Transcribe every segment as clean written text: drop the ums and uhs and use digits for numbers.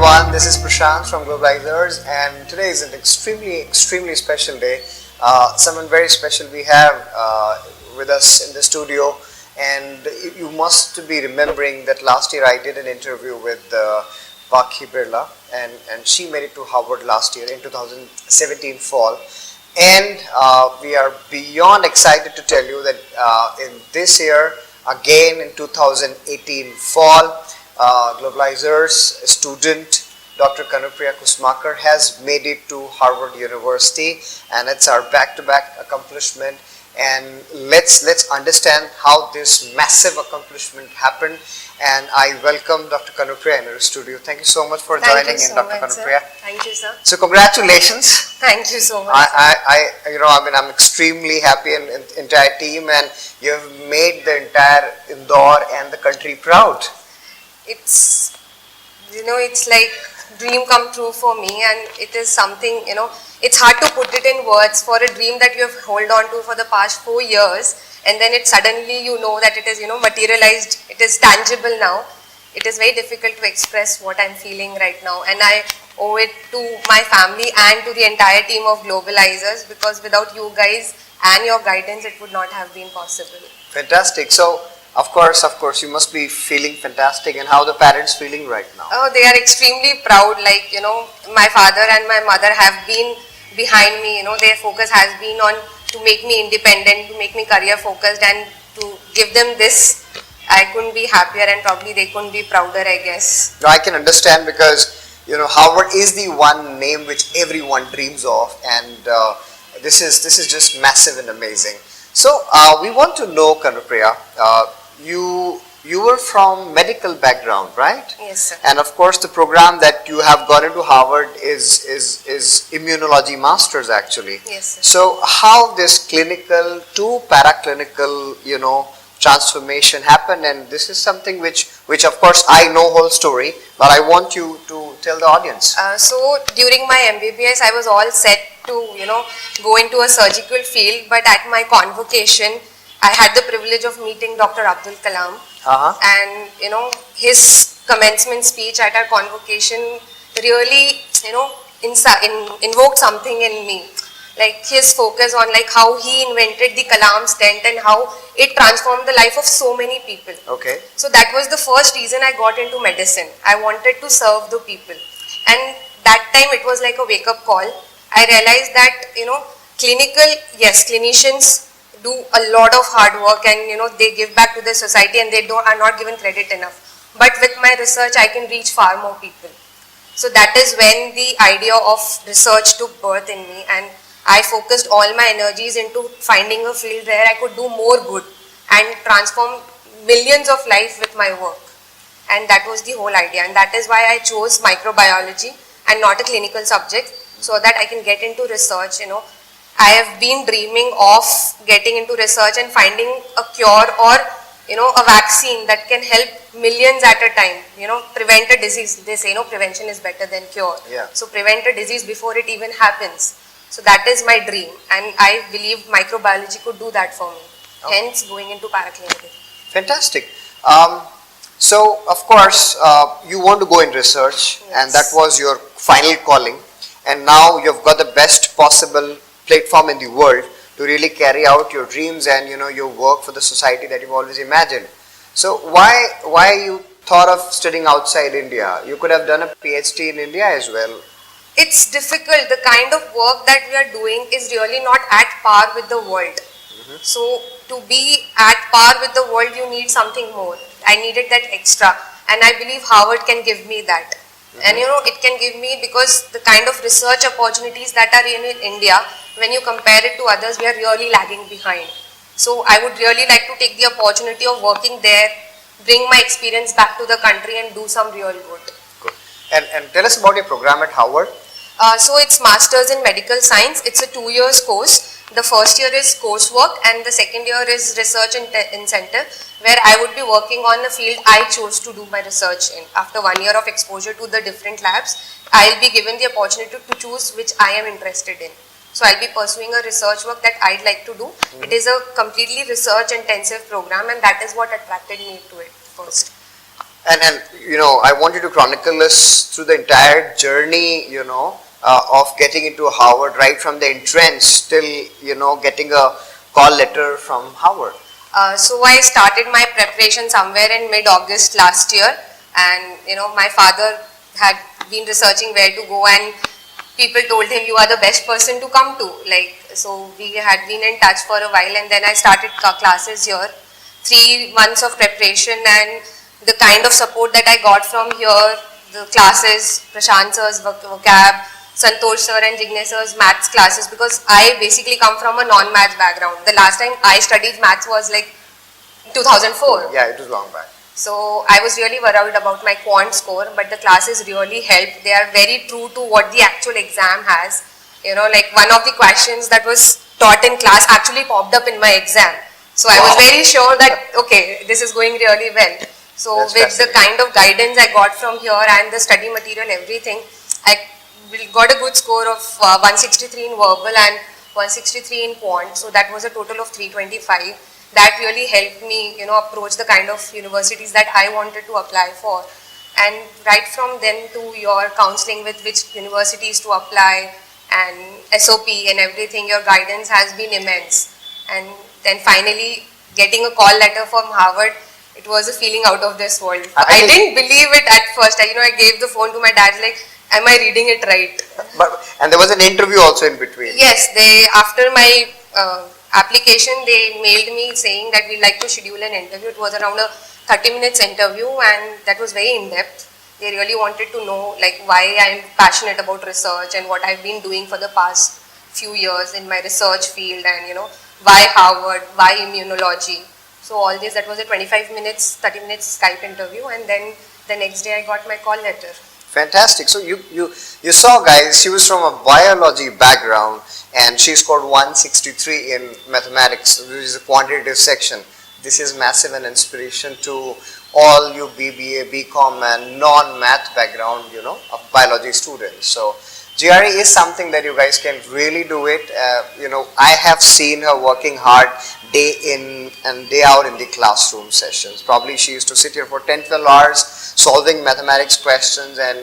everyone, this is Prashant from Globalizers, and today is an extremely special day. Someone very special we have with us in the studio, and you must be remembering that last year I did an interview with Pakhi Birla, and she made it to Harvard last year in 2017 fall. And we are beyond excited to tell you that in this year, again in 2018 fall, Globalizers student Dr. Kanupriya Kusmakar has made it to Harvard University, and it's our back-to-back accomplishment. And let's understand how this massive accomplishment happened. And I welcome Dr. Kanupriya in our studio. Thank you so much for joining in, Dr. Kanupriya. Thank you, sir. So congratulations. Thank you so much. I'm extremely happy and entire team, and you have made the entire Indore and the country proud. It's like dream come true for me, and it is something, it's hard to put it in words for a dream that you have held on to for the past 4 years, and then it suddenly that it is, materialized, it is tangible now. It is very difficult to express what I'm feeling right now, and I owe it to my family and to the entire team of Globalizers, because without you guys and your guidance, it would not have been possible. Fantastic. So, of course, you must be feeling fantastic. And how the parents feeling right now? Oh, they are extremely proud. Like, my father and my mother have been behind me. Their focus has been on to make me independent, to make me career focused, and to give them this. I couldn't be happier, and probably they couldn't be prouder, I guess. No, I can understand, because Harvard is the one name which everyone dreams of, and this is just massive and amazing. So we want to know, Kanupriya, you were from medical background, right? Yes, sir. And of course, the program that you have gone into Harvard is immunology masters actually. Yes, sir. So how this clinical to paraclinical, transformation happened, and this is something which of course I know whole story, but I want you to tell the audience. So during my MBBS, I was all set to go into a surgical field, but at my convocation, I had the privilege of meeting Dr. Abdul Kalam, and his commencement speech at our convocation really invoked something in me. Like his focus on how he invented the Kalam stent and how it transformed the life of so many people. Okay. So that was the first reason I got into medicine. I wanted to serve the people, and that time it was like a wake-up call. I realized that clinicians do a lot of hard work, and they give back to the society, and they are not given credit enough. But with my research, I can reach far more people. So that is when the idea of research took birth in me, and I focused all my energies into finding a field where I could do more good and transform millions of lives with my work. And that was the whole idea, and that is why I chose microbiology and not a clinical subject, so that I can get into research. I have been dreaming of getting into research and finding a cure or a vaccine that can help millions at a time, prevent a disease. They say prevention is better than cure. Yeah. So prevent a disease before it even happens. So that is my dream, and I believe microbiology could do that for me. Okay. Hence going into paraclinical. Fantastic. So of course you want to go in research, yes, and that was your final calling, and now you've got the best possible platform in the world to really carry out your dreams and your work for the society that you've always imagined. So why you thought of studying outside India? You could have done a PhD in India as well. It's difficult. The kind of work that we are doing is really not at par with the world. So to be at par with the world, you need something more. I needed that extra, and I believe Harvard can give me that. And it can give me, because the kind of research opportunities that are in India, when you compare it to others, we are really lagging behind. So I would really like to take the opportunity of working there, bring my experience back to the country, and do some real good. Good. And tell us about your program at Harvard. So it's Masters in Medical Science. It's a 2 years course. The first year is coursework, and the second year is research incentive, where I would be working on a field I chose to do my research in. After 1 year of exposure to the different labs, I'll be given the opportunity to choose which I am interested in. So I'll be pursuing a research work that I'd like to do. It is a completely research intensive program, and that is what attracted me to it first. And I want you to chronicle us through the entire journey, of getting into Harvard, right from the entrance till, getting a call letter from Harvard. So I started my preparation somewhere in mid-August last year, and my father had been researching where to go, and people told him you are the best person to come to. So we had been in touch for a while, and then I started classes here. 3 months of preparation, and the kind of support that I got from here, the classes, Prashant sir's vocab, Santosh sir and Jignesh sir's maths classes, because I basically come from a non-maths background. The last time I studied maths was like 2004. Yeah, it was long back. So I was really worried about my quant score, but the classes really helped. They are very true to what the actual exam has. Like one of the questions that was taught in class actually popped up in my exam. So I was very sure that, okay, this is going really well. So That's with the kind of guidance I got from here and the study material, everything, I got a good score of 163 in verbal and 163 in quant. So that was a total of 325. That really helped me, approach the kind of universities that I wanted to apply for. And right from them to your counseling with which universities to apply and SOP and everything, your guidance has been immense. And then finally getting a call letter from Harvard, it was a feeling out of this world. I didn't believe it at first. I gave the phone to my dad, like, am I reading it right? And there was an interview also in between. Yes, after my application, they mailed me saying that we'd like to schedule an interview. It was around a 30 minutes interview, and that was very in-depth. They really wanted to know like why I'm passionate about research and what I've been doing for the past few years in my research field, and why Harvard, why immunology. So all this, that was a 25 minutes, 30 minutes Skype interview, and then the next day I got my call letter. Fantastic. So you saw, guys, she was from a biology background and she scored 163 in mathematics, which is a quantitative section. This is massive and inspiration to all you BBA, BCom and non-math background, of biology students. So GRE is something that you guys can really do it. I have seen her working hard day in and day out in the classroom sessions. Probably she used to sit here for 10-12 hours solving mathematics questions, and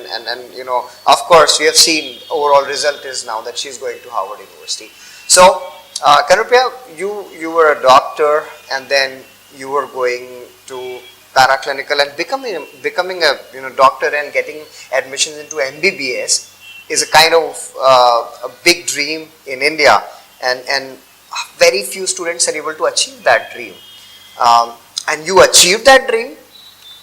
of course we have seen overall result is now that she's going to Harvard University. So Kanupya, you were a doctor and then you were going to paraclinical, and becoming a doctor and getting admissions into MBBS is a kind of a big dream in India, and very few students are able to achieve that dream. And you achieved that dream,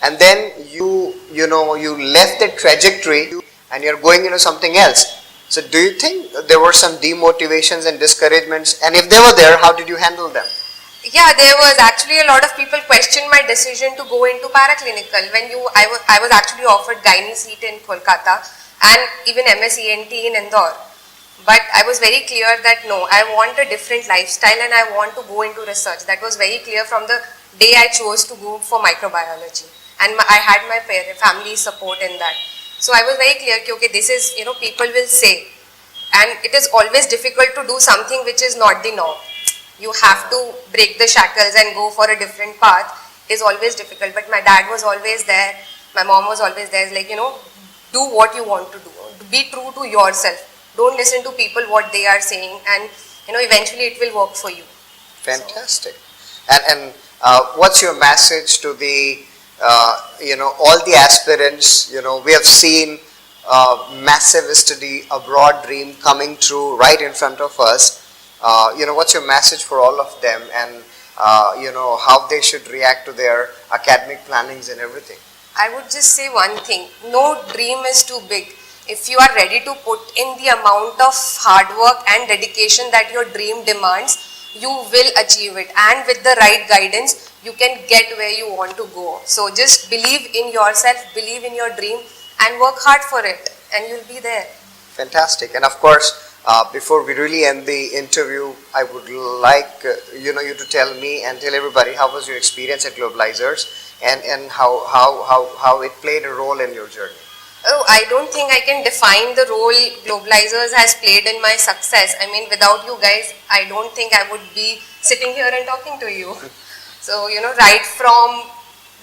and then you left the trajectory and you're going into something else. So do you think there were some demotivations and discouragements, and if they were there, how did you handle them? Yeah, there was actually a lot of people questioned my decision to go into paraclinical. I was actually offered gynae seat in Kolkata and even MSENT in Indore. But I was very clear that no, I want a different lifestyle and I want to go into research. That was very clear from the day I chose to go for microbiology. And I had my family support in that. So I was very clear, okay, this is, people will say. And it is always difficult to do something which is not the norm. You have to break the shackles and go for a different path. It is always difficult. But my dad was always there. My mom was always there. It's like, do what you want to do. Be true to yourself. Don't listen to people what they are saying, and eventually it will work for you. Fantastic. So. And what's your message to the all the aspirants? We have seen massive study abroad dream coming true right in front of us. What's your message for all of them, and how they should react to their academic plannings and everything? I would just say one thing: no dream is too big. If you are ready to put in the amount of hard work and dedication that your dream demands, you will achieve it. And with the right guidance, you can get where you want to go. So just believe in yourself, believe in your dream, and work hard for it, and you'll be there. Fantastic. And of course, before we really end the interview, I would like you to tell me and tell everybody how was your experience at Globalizers, and how it played a role in your journey. Oh, I don't think I can define the role Globalizers has played in my success. I mean, without you guys, I don't think I would be sitting here and talking to you. So, right from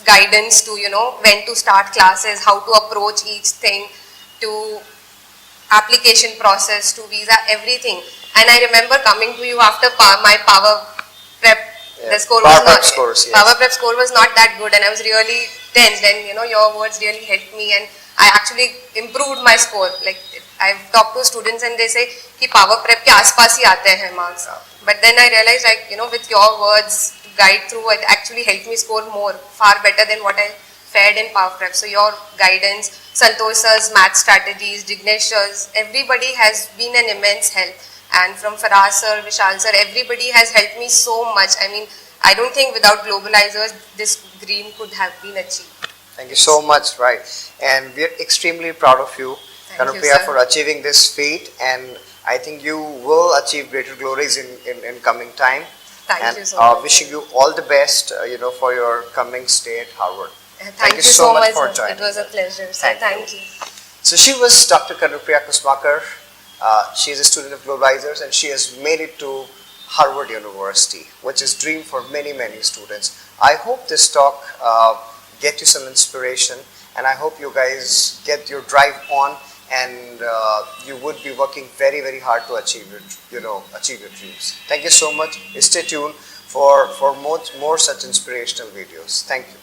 guidance to, when to start classes, how to approach each thing, to application process, to visa, everything. And I remember coming to you after my power prep. Yeah. The score Power was prep not scores, yes. power prep score was not that good, and I was really tensed. And your words really helped me, and I actually improved my score. Like I've talked to students, and they say कि power prep के आसपास ही आते हैं marks. But then I realized, like with your words to guide through, it actually helped me score more, far better than what I fared in power prep. So your guidance, Santosh sir's math strategies, Jignesh sir's, everybody has been an immense help. And from Faraz sir, Vishal sir, everybody has helped me so much. I mean, I don't think without Globalizers, this dream could have been achieved. Thank you so much, right? And we are extremely proud of you, Thank you, Kanupriya, sir. for achieving this feat. And I think you will achieve greater glories in coming time. Thank you so And much. wishing you all the best, for your coming stay at Harvard. Thank you so much for sir. joining. It was a pleasure, sir. Thank you. So she was Dr. Kanupriya Kusmakar. She is a student of Globalizers, and she has made it to Harvard University, which is dream for many, many students. I hope this talk get you some inspiration, and I hope you guys get your drive on, and you would be working very, very hard to achieve achieve your dreams. Thank you so much. Stay tuned for more such inspirational videos. Thank you.